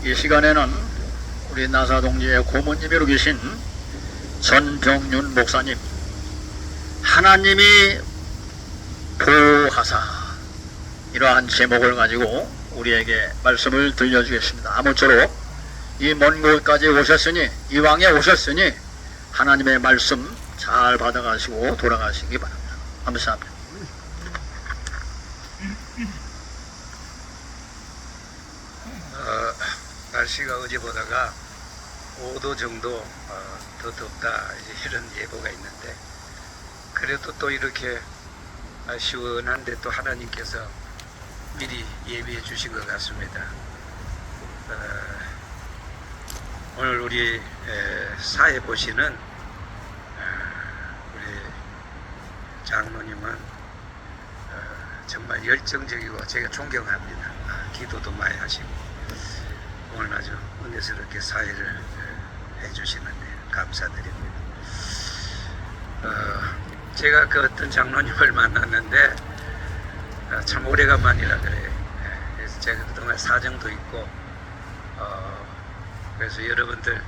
이 시간에는 우리 나사동지의 고모님으로 계신 전병윤 목사님, 하나님이 보호하사, 이러한 제목을 가지고 우리에게 말씀을 들려주겠습니다. 아무쪼록 이 먼 곳까지 오셨으니, 이왕에 오셨으니 하나님의 말씀 잘 받아가시고 돌아가시기 바랍니다. 감사합니다. 날씨가 어제보다가 5도 정도 더 덥다, 이런 예보가 있는데, 그래도 또 이렇게 시원한데 또 하나님께서 미리 예비해 주신 것 같습니다. 오늘 우리 사회 보시는 우리 장로님은 정말 열정적이고 제가 존경합니다. 기도도 많이 하시고 오늘 아주 은혜스럽게 사회를 해주시는데 감사드립니다. 제가 그 어떤 장로님을 만났는데 참 오래간만이라 그래요. 그래서 제가 그동안 사정도 있고 그래서 여러분들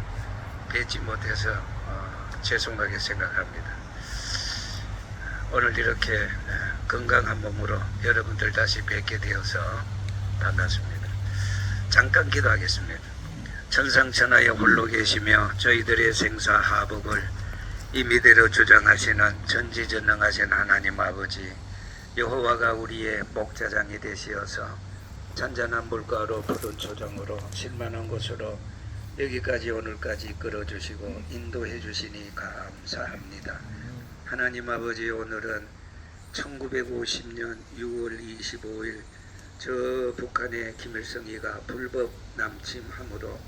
뵙지 못해서 죄송하게 생각합니다. 오늘 이렇게 건강한 몸으로 여러분들 다시 뵙게 되어서 반갑습니다. 잠깐 기도하겠습니다. 천상천하에 홀로 계시며 저희들의 생사 하복을 임의대로 주장하시는 전지전능하신 하나님 아버지, 여호와가 우리의 목자장이 되시어서 잔잔한 물가로 푸른 초장으로 실만한 곳으로 여기까지 오늘까지 이끌어주시고 인도해 주시니 감사합니다. 하나님 아버지, 오늘은 1950년 6월 25일 저 북한의 김일성이가 불법 남침함으로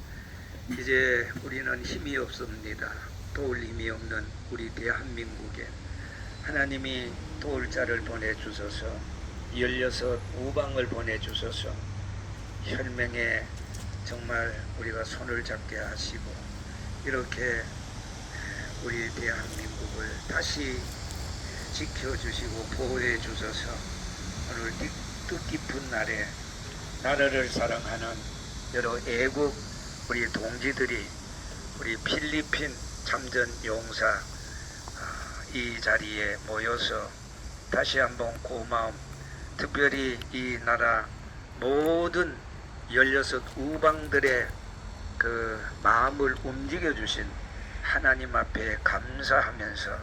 이제 우리는 힘이 없습니다. 도울 힘이 없는 우리 대한민국에 하나님이 도울 자를 보내주소서, 16 우방을 보내주소서, 혈맹에 정말 우리가 손을 잡게 하시고 이렇게 우리 대한민국을 다시 지켜주시고 보호해 주셔서 오늘 뜻깊은 날에 나라를 사랑하는 여러 애국 우리 동지들이 우리 필리핀 참전 용사 이 자리에 모여서 다시 한번 고마움, 특별히 이 나라 모든 16 우방들의 그 마음을 움직여 주신 하나님 앞에 감사하면서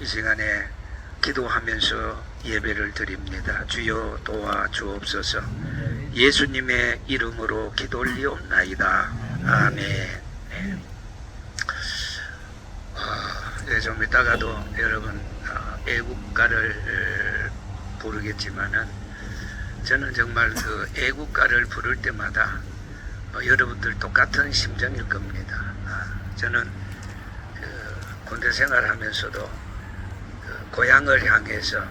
이 시간에 기도하면서 예배를 드립니다. 주여 도와 주옵소서. 예수님의 이름으로 기도 올리옵나이다. 아멘. 좀 이따가도 여러분 애국가를 부르겠지만은 저는 정말 그 애국가를 부를 때마다 여러분들 똑같은 심정일 겁니다. 저는 그 군대 생활하면서도 그 고향을 향해서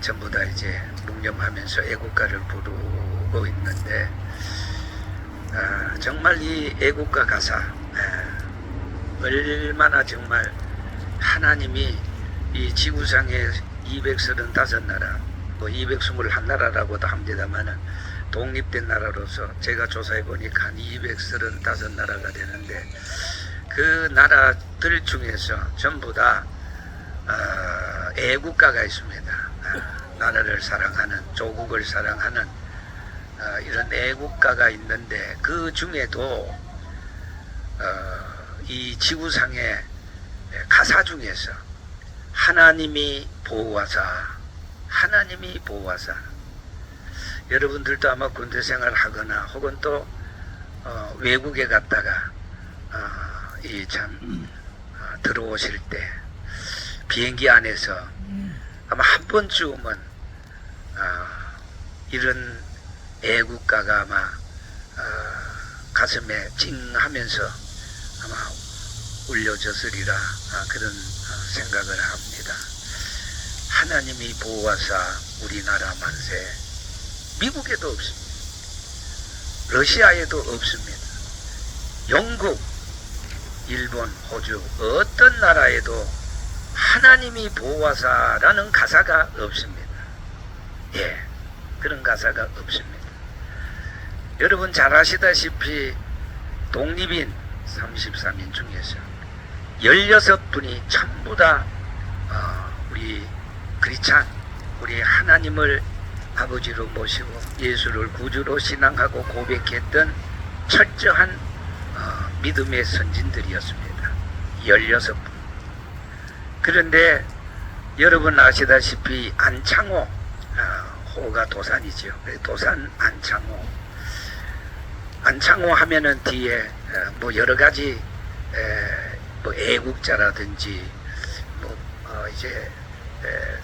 전부 다 이제 묵념하면서 애국가를 부르고 있는데 정말 이 애국가 가사 얼마나 정말 하나님이 이 지구상에 235나라, 뭐 221나라라고도 합니다만은 독립된 나라로서 제가 조사해 보니까 한 235나라가 되는데 그 나라들 중에서 전부 다 애국가가 있습니다. 나라를 사랑하는, 조국을 사랑하는 이런 애국가가 있는데 그 중에도 이 지구상의 가사 중에서 하나님이 보호하사, 하나님이 보호하사, 여러분들도 아마 군대 생활 하거나 혹은 또 외국에 갔다가 이 참 들어오실 때 비행기 안에서 아마 한 번쯤은 이런 애국가가 아마 가슴에 찡하면서 아마 울려졌으리라 그런 생각을 합니다. 하나님이 보호하사 우리나라 만세. 미국에도 없습니다. 러시아에도 없습니다. 영국, 일본, 호주 어떤 나라에도 하나님이 보호하사라는 가사가 없습니다. 예, 그런 가사가 없습니다. 여러분 잘 아시다시피 독립인 33인 중에서 16분이 전부 다 우리 크리스찬, 우리 하나님을 아버지로 모시고 예수를 구주로 신앙하고 고백했던 철저한 믿음의 선진들이었습니다. 16분. 그런데 여러분 아시다시피 안창호, 호가 도산이죠. 도산 안창호 하면은 뒤에 뭐 여러 가지 뭐 애국자라든지 뭐 이제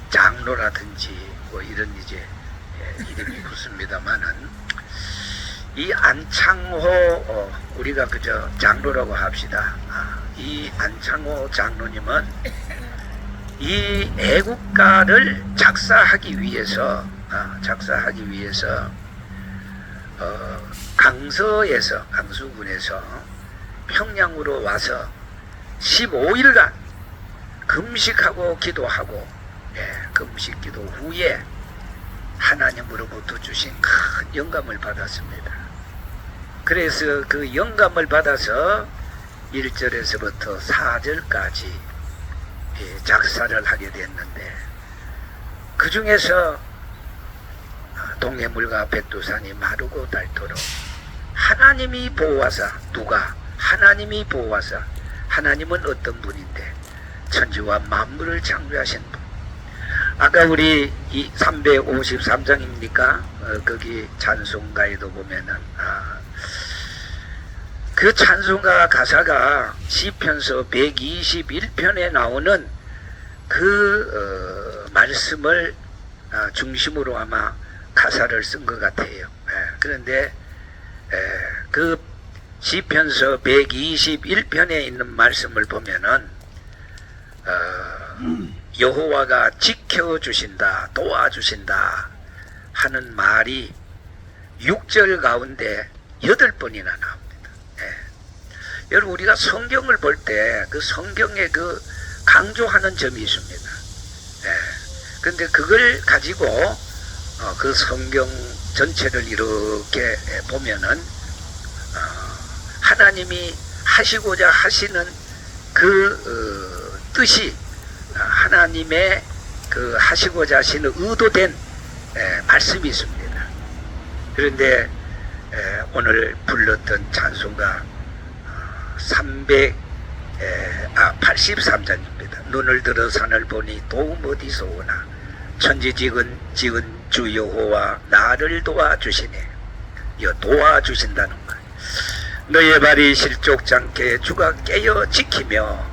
장로라든지 뭐 이런 이제 이름이 붙습니다만은 이 안창호 우리가 그저 장로라고 합시다. 이 안창호 장로님은 이 애국가를 작사하기 위해서 강서군에서 평양으로 와서 15일간 금식하고 기도하고 금식 기도 후에 하나님으로부터 주신 큰 영감을 받았습니다. 그래서 그 영감을 받아서 1절에서부터 4절까지 작사를 하게 됐는데, 그 중에서 동해물과 백두산이 마르고 닳도록 하나님이 보호하사, 누가? 하나님이 보호하사. 하나님은 어떤 분인데? 천지와 만물을 창조하신 분. 아까 우리 이 353장입니까? 거기 찬송가에도 보면은 그 찬송가 가사가 시편서 121편에 나오는 그 말씀을 중심으로 아마 가사를 쓴 것 같아요. 그런데 그 시편서 121편에 있는 말씀을 보면은 여호와가 지켜주신다, 도와주신다 하는 말이 6절 가운데 8번이나 나옵니다. 여러분, 우리가 성경을 볼 때 그 성경에 그 강조하는 점이 있습니다. 그런데 그걸 가지고 그 성경 전체를 이렇게 보면은 하나님이 하시고자 하시는 그 뜻이, 하나님의 그 하시고자 하시는 의도된 말씀이 있습니다. 그런데 오늘 불렀던 찬송가 83장입니다. 눈을 들어 산을 보니 도움 어디서 오나, 천지지은 주 여호와 나를 도와주시네. 도와주신다는 말. 너의 발이 실족지 않게 주가 깨어 지키며,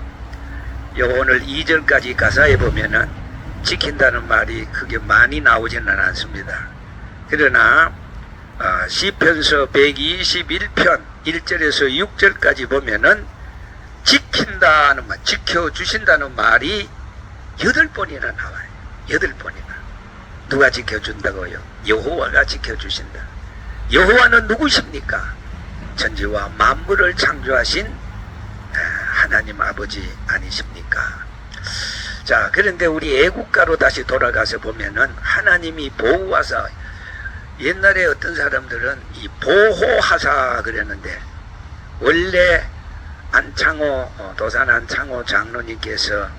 오늘 2절까지 가사에 보면은 지킨다는 말이 그게 많이 나오지는 않습니다. 그러나 시편서 121편 1절에서 6절까지 보면은 지킨다는 말, 지켜주신다는 말이 8번이나 나와요. 8번이나. 누가 지켜준다고요? 여호와가 지켜주신다. 여호와는 누구십니까? 천지와 만물을 창조하신 하나님 아버지 아니십니까? 자, 그런데 우리 애국가로 다시 돌아가서 보면은 하나님이 보호하사, 옛날에 어떤 사람들은 이 보호하사 그랬는데, 원래 안창호, 도산 안창호 장로님께서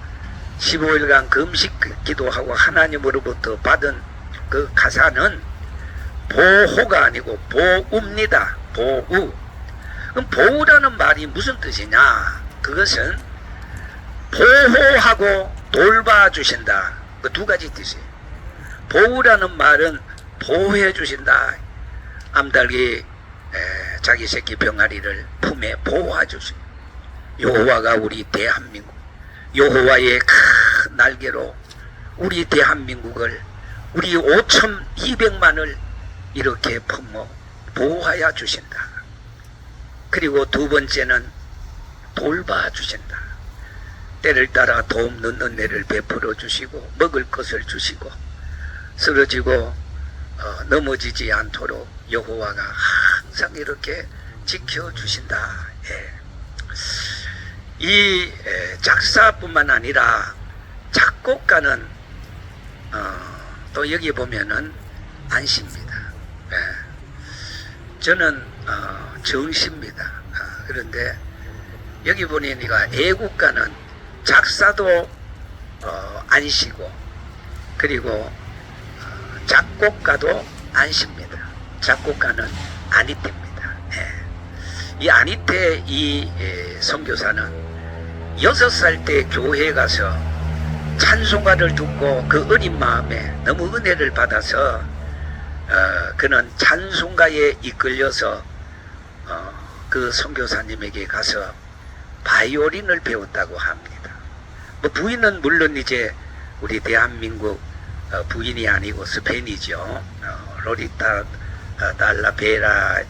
15일간 금식 기도하고 하나님으로부터 받은 그 가사는 보호가 아니고 보우입니다. 보우. 그럼 보호라는 말이 무슨 뜻이냐? 그것은 보호하고 돌봐주신다. 그 두 가지 뜻이에요. 보호라는 말은 보호해 주신다. 암탉이 자기 새끼 병아리를 품에 보호해 주신다. 여호와가 우리 대한민국, 여호와의 큰 날개로 우리 대한민국을, 우리 5,200만을 이렇게 품어 보호하여 주신다. 그리고 두 번째는 돌봐 주신다. 때를 따라 돕는 은혜를 베풀어 주시고, 먹을 것을 주시고, 쓰러지고 넘어지지 않도록 여호와가 항상 이렇게 지켜주신다. 이 작사뿐만 아니라 작곡가는 또 여기 보면은 안씨입니다. 저는 정씨입니다. 그런데 여기 보니까 애국가는 작사도 아니시고 그리고 작곡가도 아니십니다. 작곡가는 아니태입니다. 이 아니태 이 선교사는 6살 때 교회에 가서 찬송가를 듣고 그 어린 마음에 너무 은혜를 받아서 그는 찬송가에 이끌려서 그 선교사님에게 가서 바이올린을 배웠다고 합니다. 뭐 부인은 물론 이제 우리 대한민국 부인이 아니고 스페인이죠. 로리타 달라베라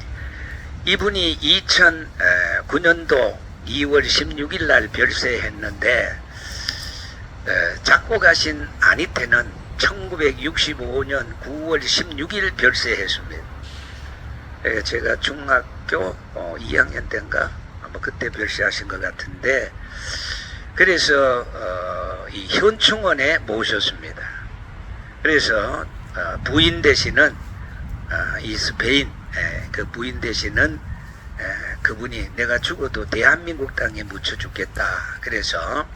이분이 2009년도 2월 16일 날 별세했는데 작곡하신 아니테는 1965년 9월 16일 별세했습니다. 제가 중학교 2학년 때인가 아마 그때 별세하신 것 같은데 그래서 이 현충원에 모셨습니다. 그래서 부인 되시는 이 스페인 그 부인 되시는 그분이 내가 죽어도 대한민국 땅에 묻혀 죽겠다. 그래서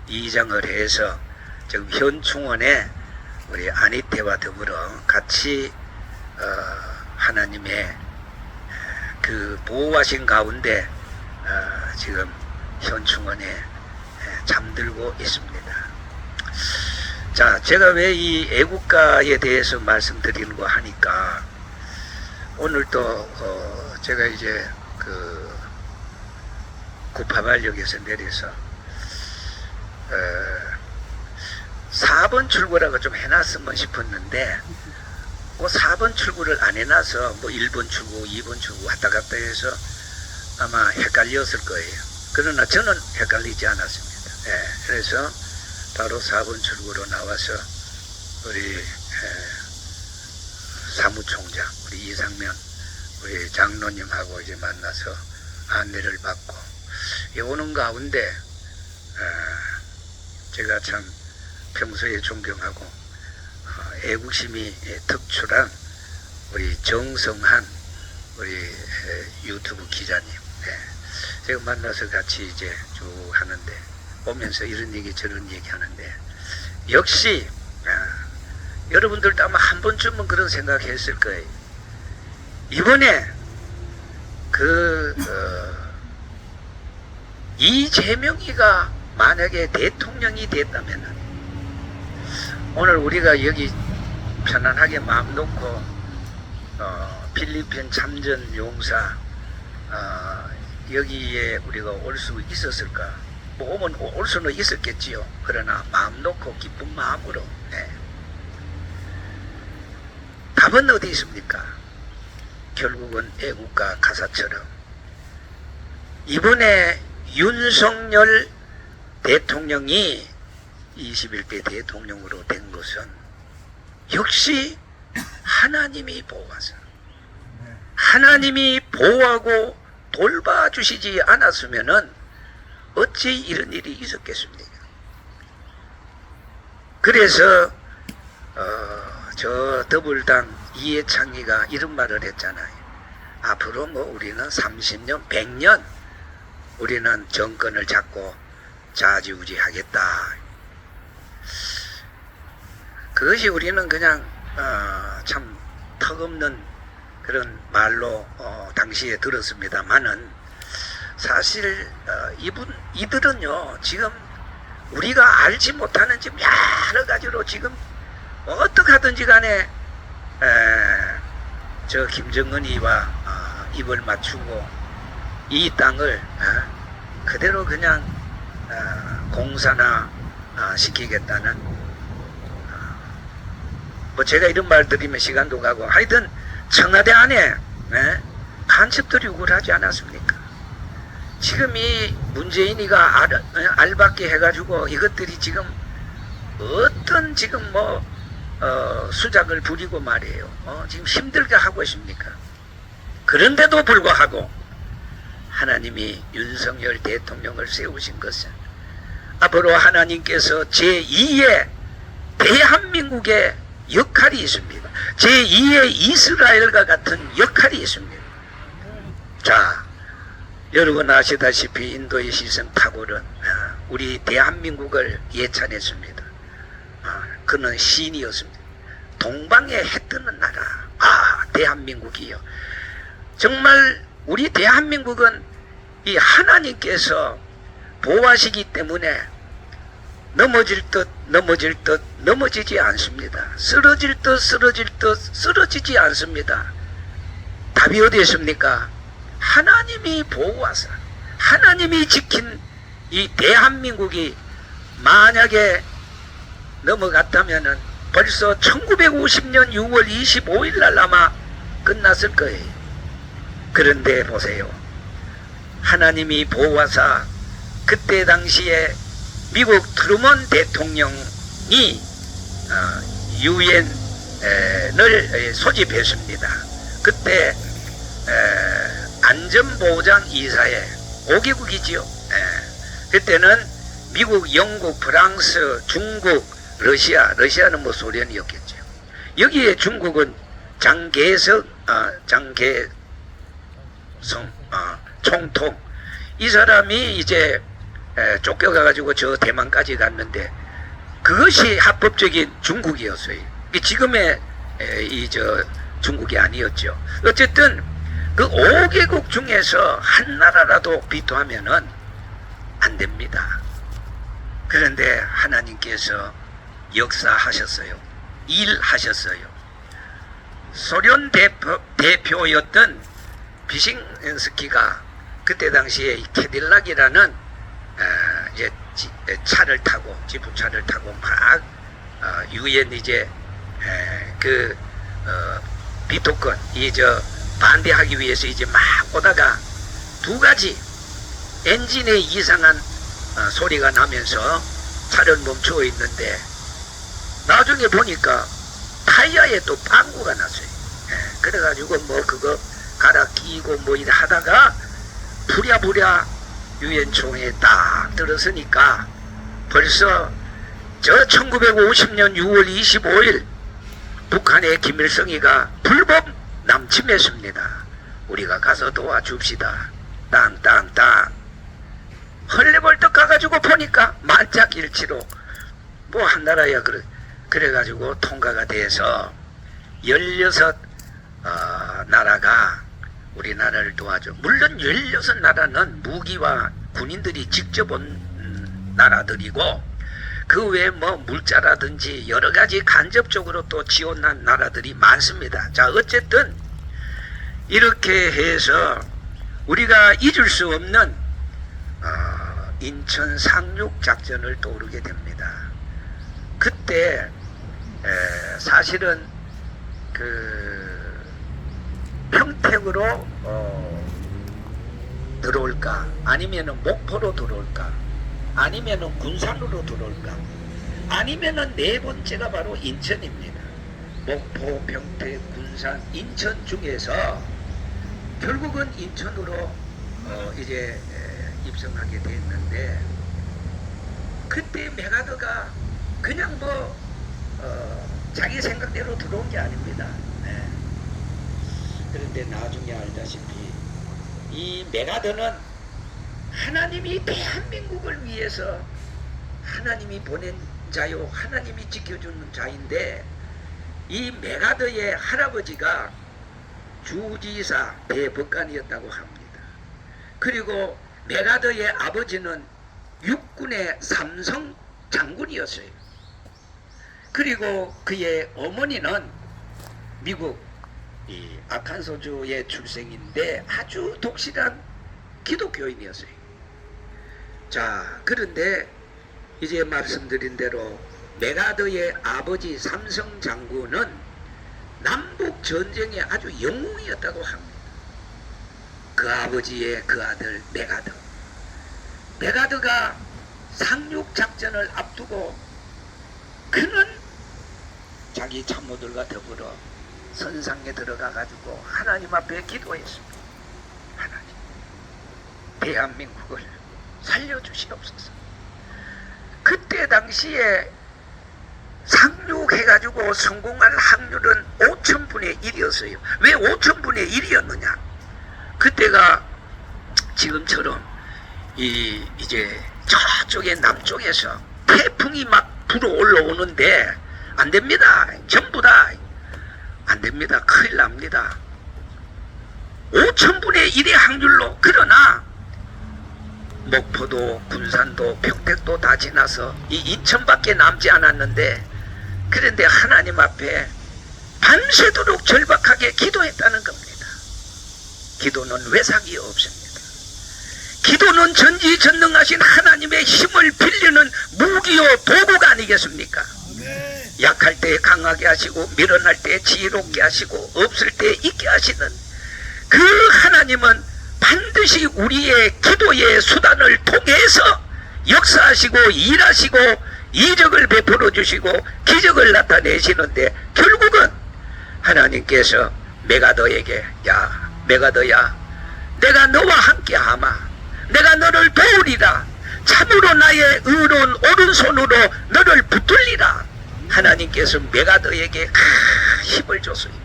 이장을 해서 지금 현충원에 우리 아니테와 더불어 같이 하나님의 그 보호하신 가운데 지금 현충원에 잠들고 있습니다. 자, 제가 왜 이 애국가에 대해서 말씀드리려고 하니까 오늘 또 제가 이제 그 구파발역에서 내려서 4번 출구라고 좀 해놨으면 싶었는데 그 4번 출구를 안 해놔서 뭐 1번 출구, 2번 출구 왔다 갔다 해서 아마 헷갈렸을 거예요. 그러나 저는 헷갈리지 않았습니다. 그래서 바로 4번 출구로 나와서 우리 사무총장, 우리 이상면 우리 장로님하고 이제 만나서 안내를 받고 오는 가운데 제가 참 평소에 존경하고 애국심이 특출한 우리 정성한 우리 유튜브 기자님 제가 만나서 같이 이제 쭉 하는데 오면서 이런 얘기 저런 얘기 하는데 역시 여러분들도 아마 한 번쯤은 그런 생각했을 거예요. 이번에 이재명이가 만약에 대통령이 됐다면 오늘 우리가 여기 편안하게 마음 놓고 필리핀 참전 용사 여기에 우리가 올 수 있었을까? 뭐 오면 올 수는 있었겠지요. 그러나 마음 놓고 기쁜 마음으로 답은 어디 있습니까? 결국은 애국가 가사처럼 이번에 윤석열 대통령이 21대 대통령으로 된 것은 역시 하나님이 보호하사 하나님이 보호하고 돌봐주시지 않았으면은 어찌 이런 일이 있었겠습니까? 그래서 저 더불당 이해창이가 이런 말을 했잖아요. 앞으로 뭐 우리는 30년, 100년 우리는 정권을 잡고 좌지우지하겠다. 그것이 우리는 그냥 참 턱없는 그런 말로 당시에 들었습니다만은 사실 이들은요 지금 우리가 알지 못하는 지금 여러 가지로 지금 어떻게 하든지 간에 저 김정은이와 입을 맞추고 이 땅을 그대로 그냥 공산화 시키겠다는 뭐 제가 이런 말 드리면 시간도 가고 하여튼 청와대 안에 간첩들이 우울하지 않았습니까? 지금 이 문재인이가 알받게 해가지고 이것들이 지금 어떤 지금 뭐 수작을 부리고 말이에요. 지금 힘들게 하고 있습니까? 그런데도 불구하고 하나님이 윤석열 대통령을 세우신 것은 앞으로 하나님께서 제2의 대한민국의 역할이 있습니다. 제2의 이스라엘과 같은 역할이 있습니다. 자, 여러분 아시다시피 인도의 시성 타고는 우리 대한민국을 예찬했습니다. 그는 시인이었습니다. 동방에 해 뜨는 나라, 대한민국이요. 정말 우리 대한민국은 이 하나님께서 보호하시기 때문에 넘어질 듯 넘어지지 않습니다. 쓰러질 듯 쓰러지지 않습니다. 답이 어디 있습니까? 하나님이 보호하사 하나님이 지킨 이 대한민국이 만약에 넘어갔다면은 벌써 1950년 6월 25일 날 아마 끝났을 거예요. 그런데 보세요. 하나님이 보호하사 그때 당시에 미국 트루먼 대통령이 유엔을 소집했습니다. 그때 안전보장 이사회 5개국이지요. 그때는 미국, 영국, 프랑스, 중국, 러시아는 뭐 소련이었겠죠. 여기에 중국은 장개성 총통 이 사람이 이제 쫓겨가가지고 저 대만까지 갔는데 그것이 합법적인 중국이었어요. 지금의 중국이 아니었죠. 어쨌든 그 5개국 중에서 한 나라라도 비토하면은 안 됩니다. 그런데 하나님께서 역사하셨어요. 일하셨어요. 소련 대표였던 비싱스키가 그때 당시에 캐딜락이라는 이제 차를 타고 지프차를 타고 막 유엔 이제 비토권 반대하기 위해서 이제 막 오다가 두 가지 엔진에 이상한 소리가 나면서 차를 멈추어 있는데 나중에 보니까 타이어에 또 빵꾸가 났어요. 그래가지고 뭐 그거 갈아 끼고 뭐 이래 하다가 부랴부랴 유엔 총회에 딱 들어서니까 벌써 저 1950년 6월 25일 북한의 김일성이가 불법 남침했습니다. 우리가 가서 도와줍시다. 땅땅땅 헐레벌떡 가가지고 보니까 만짝일치로 뭐 한 나라야 그래가지고 통과가 돼서 16 나라가 우리나라를 도와줘. 물론 16나라는 무기와 군인들이 직접 온 나라들이고 그 외에 뭐 물자라든지 여러 가지 간접적으로 또 지원한 나라들이 많습니다. 자, 어쨌든 이렇게 해서 우리가 잊을 수 없는 인천 상륙 작전을 떠오르게 됩니다. 그때 사실은 평택으로 들어올까 아니면은 목포로 들어올까 아니면은 군산으로 들어올까 아니면은 네 번째가 바로 인천입니다. 목포, 평택, 군산, 인천 중에서 결국은 인천으로 이제 입성하게 됐는데 그때 메가더가 그냥 자기 생각대로 들어온 게 아닙니다. 그런데 나중에 알다시피 이 메가더는 하나님이 대한민국을 위해서 하나님이 보낸 자요 하나님이 지켜주는 자인데 이 메가더의 할아버지가 주지사 대법관이었다고 합니다. 그리고 메가더의 아버지는 육군의 삼성 장군이었어요. 그리고 그의 어머니는 미국 이 아칸소주의 출생인데 아주 독실한 기독교인이었어요. 자, 그런데 이제 말씀드린 대로 메가더의 아버지 삼성 장군은 남북 전쟁의 아주 영웅이었다고 합니다. 그 아버지의 그 아들 메가더가 상륙 작전을 앞두고 그는 자기 참모들과 더불어 선상에 들어가 가지고 하나님 앞에 기도했습니다. 하나님, 대한민국을 살려주시옵소서. 그때 당시에 상륙해가지고 성공할 확률은 5,000분의 1이었어요. 왜 5,000분의 1이었느냐? 그때가 지금처럼 이제 저쪽에 남쪽에서 태풍이 막 불어 올라오는데 안 됩니다. 전부 다 안 됩니다. 큰일 납니다. 5,000분의 1의 확률로. 그러나 목포도 군산도 평택도 다 지나서 이 인천밖에 남지 않았는데, 그런데 하나님 앞에 밤새도록 절박하게 기도했다는 겁니다. 기도는 외상이 없습니다. 기도는 전지전능하신 하나님의 힘을 빌리는 무기요 도구가 아니겠습니까? 약할 때 강하게 하시고 밀어날 때 지혜롭게 하시고 없을 때 있게 하시는 그 하나님은 반드시 우리의 기도의 수단을 통해서 역사하시고 일하시고 이적을 베풀어 주시고 기적을 나타내시는데, 결국은 하나님께서 메가더에게 야 메가더야, 내가 너와 함께하마, 내가 너를 도우리라, 참으로 나의 의로운 오른손으로 너를 붙들리라. 하나님께서 메가더에게 힘을 줬습니다.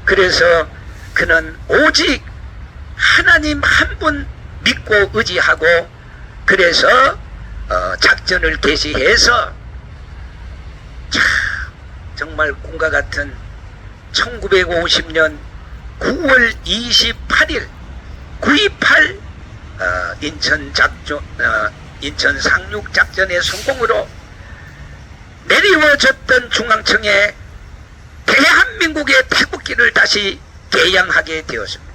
그래서 그는 오직 하나님 한 분 믿고 의지하고, 그래서 작전을 개시해서 정말 꿈과 같은 1950년 9월 28일 9.28 인천 상륙 작전의 성공으로 내리워졌던 중앙청에 대한민국의 태극기를 다시 개양하게 되었습니다.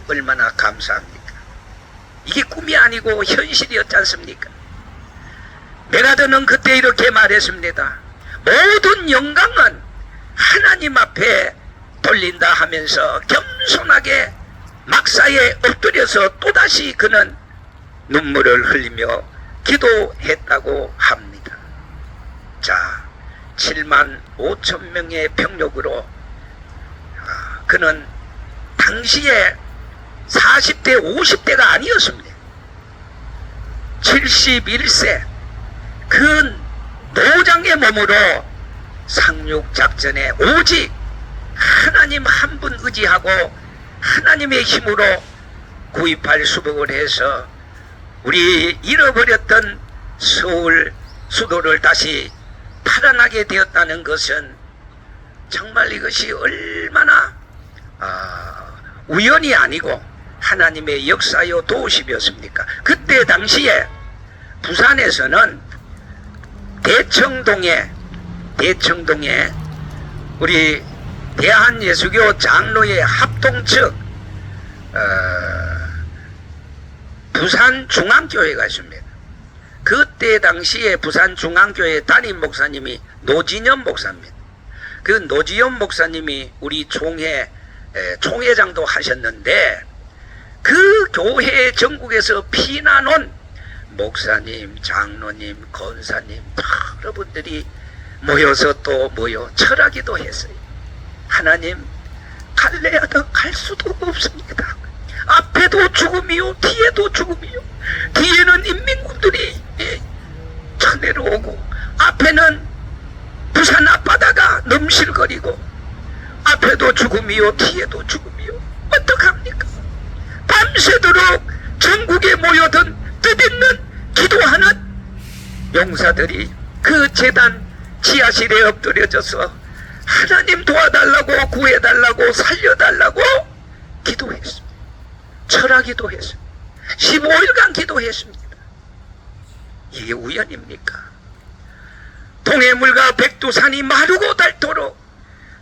얼마나 감사합니까? 이게 꿈이 아니고 현실이었지 않습니까? 메가더는 그때 이렇게 말했습니다. 모든 영광은 하나님 앞에 돌린다 하면서 겸손하게 막사에 엎드려서 또다시 그는 눈물을 흘리며 기도했다고 합니다. 자, 7만 5천 명의 병력으로 그는 당시에 40대 50대가 아니었습니다. 71세 그 노장의 몸으로 상륙작전에 오직 하나님 한 분 의지하고 하나님의 힘으로 9.28 수복을 해서 우리 잃어버렸던 서울 수도를 다시 탈환하게 되었다는 것은 정말 이것이 얼마나 우연이 아니고 하나님의 역사요 도우심이었습니까? 그때 당시에 부산에서는 대청동에 우리 대한예수교 장로의 합동 측 부산중앙교회가 있습니다. 그때 당시에 부산중앙교회 담임 목사님이 노진현 목사입니다. 그 노진현 목사님이 우리 총회장도 하셨는데, 그 교회 전국에서 피난 온 목사님, 장로님, 권사님 여러분들이 모여서 또 모여 철학기도 했어요. 하나님, 갈래야 더 갈 수도 없습니다. 앞에도 죽음이요 뒤에도 죽음이요. 뒤에는 인민군들이 쳐내려오고 앞에는 부산 앞바다가 넘실거리고 앞에도 죽음이요 뒤에도 죽음이요. 어떡합니까? 밤새도록 전국에 모여든 뜻있는 기도하는 용사들이 그 제단 지하실에 엎드려져서 하나님 도와달라고 구해달라고 살려달라고 기도했습니다. 철학기도 했습니다. 15일간 기도했습니다. 이게 우연입니까? 동해물과 백두산이 마르고 닳도록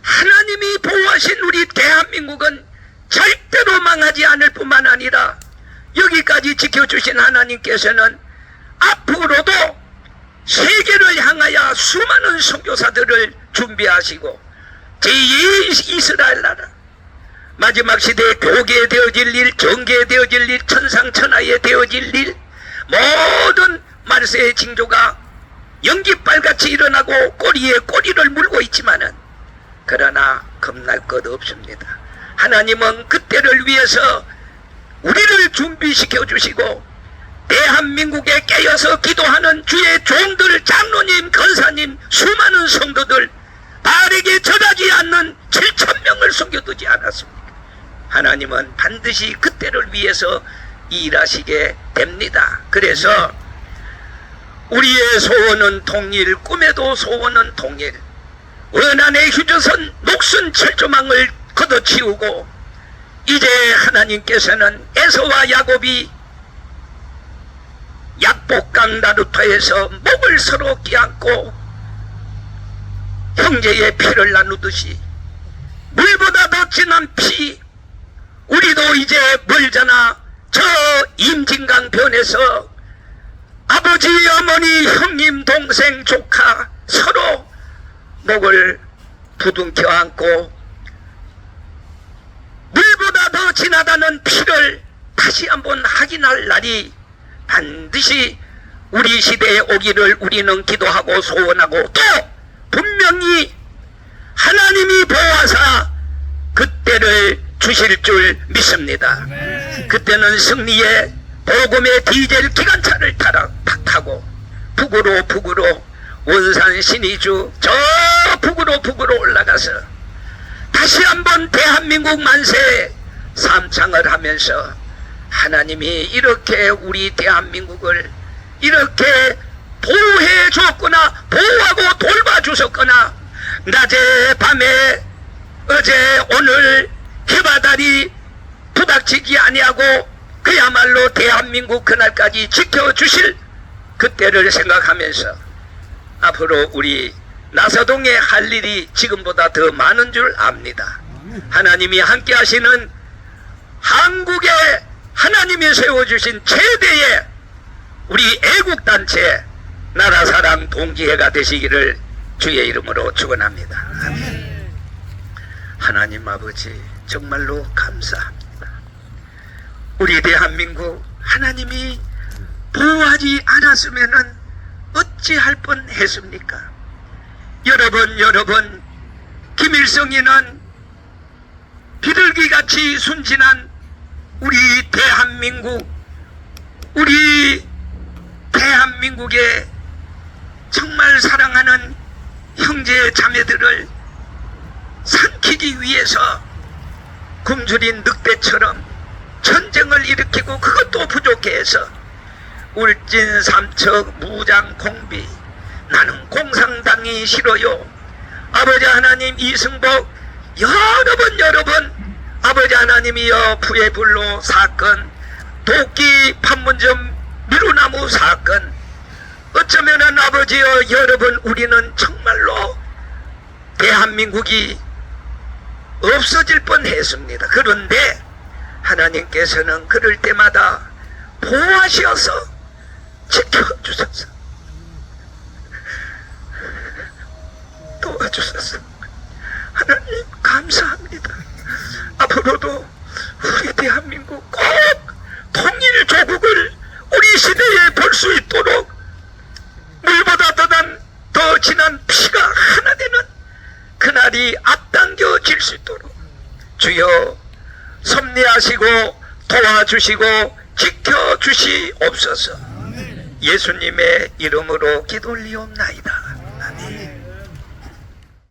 하나님이 보호하신 우리 대한민국은 절대로 망하지 않을 뿐만 아니라 여기까지 지켜주신 하나님께서는 앞으로도 세계를 향하여 수많은 선교사들을 준비하시고 제2 이스라엘 나라 마지막 시대에 교계에 되어질 일, 정계에 되어질 일, 천상천하에 되어질 일, 모든 말세의 징조가 연기발같이 일어나고 꼬리에 꼬리를 물고 있지만은 그러나 겁날 것 없습니다. 하나님은 그때를 위해서 우리를 준비시켜 주시고 대한민국에 깨어서 기도하는 주의 종들, 장로님, 권사님, 수많은 성도들, 발에게 절하지 않는 7,000명을 섬겨두지 않았습니까? 하나님은 반드시 그때를 위해서 일하시게 됩니다. 그래서 우리의 소원은 동일, 꿈에도 소원은 동일. 원한의 휴전선 녹슨 철조망을 걷어치우고 이제 하나님께서는 에서와 야곱이 약복강 나루터에서 목을 서로 끼안고 형제의 피를 나누듯이 물보다 더 진한 피, 우리도 이제 멀잖아. 저 임진강 변에서 아버지, 어머니, 형님, 동생, 조카 서로 목을 부둥켜 안고 물보다 더 진하다는 피를 다시 한번 확인할 날이 반드시 우리 시대에 오기를 우리는 기도하고 소원하고, 또 분명히 하나님이 보아사 그때를 주실 줄 믿습니다. 그때는 승리의 복음의 디젤 기관차를 타고 북으로 원산 신의주 저 북으로 올라가서 다시 한번 대한민국 만세 삼창을 하면서 하나님이 이렇게 우리 대한민국을 이렇게 보호해 줬거나 보호하고 돌봐주셨거나 낮에 밤에 어제 오늘 해바다리 부닥치지 아니하고 그야말로 대한민국 그날까지 지켜주실 그때를 생각하면서 앞으로 우리 나서동에 할 일이 지금보다 더 많은 줄 압니다. 하나님이 함께 하시는 한국에 하나님이 세워주신 최대의 우리 애국단체 나라사랑 동지회가 되시기를 주의 이름으로 축원합니다. 아멘. 하나님 아버지 정말로 감사합니다. 우리 대한민국 하나님이 보호하지 않았으면 어찌할 뻔했습니까? 여러분 김일성이는 비둘기같이 순진한 우리 대한민국의 정말 사랑하는 형제 자매들을 삼키기 위해서 굶주린 늑대처럼 전쟁을 일으키고 그것도 부족해 해서 울진 삼척 무장 공비, 나는 공산당이 싫어요. 아버지 하나님 이승복 여러 번 아버지 하나님이여 부해불로 사건, 도끼 판문점 미루나무 사건, 어쩌면은 아버지여 여러분 우리는 정말로 대한민국이 없어질 뻔했습니다. 그런데 하나님께서는 그럴 때마다 보호하셔서 지켜주셔서 도와주셔서 하나님 감사합니다. 앞으로도 우리 대한민국 꼭 통일 조국을 우리 시대에 볼 수 있도록 물보다 더 진한 피가 하나 되는 그날이 앞당겨질 수 있도록 주여 섭리하시고 도와주시고 지켜주시옵소서. 예수님의 이름으로 기도 올리옵나이다.